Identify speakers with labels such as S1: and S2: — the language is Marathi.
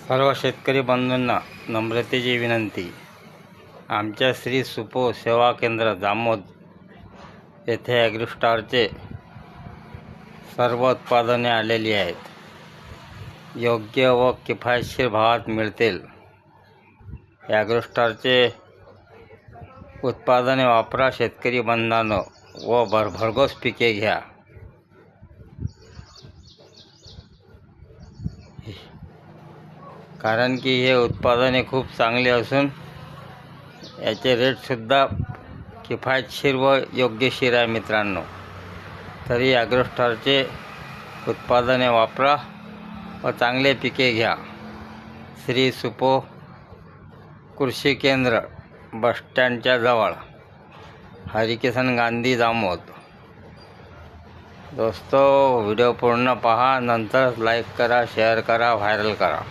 S1: सर्व शेतकरी बंधूंना नम्रतेची विनंती। आमच्या श्री सुपो सेवा केंद्र जामोद येथे ॲग्रोस्टारचे सर्व उत्पादने आलेली आहेत। योग्य व किफायतशीर भावात मिळतील। ॲग्रोस्टारचे उत्पादने वापरा शेतकरी बंधूंनो व भरघोस पिके घ्या। कारण की हे उत्पादने खूप चांगले असून याचे रेटसुद्धा किफायतशीर व योग्यशीर आहे मित्रांनो। तरी ॲग्रोस्टारचे उत्पादने वापरा व चांगले पिके घ्या। श्री सुपो कृषी केंद्र बस स्टँडच्या जवळ, हरिकिसन गांधी जामोद। दोस्तो, व्हिडिओ पूर्ण पहा, नंतर लाईक करा, शेअर करा, व्हायरल करा।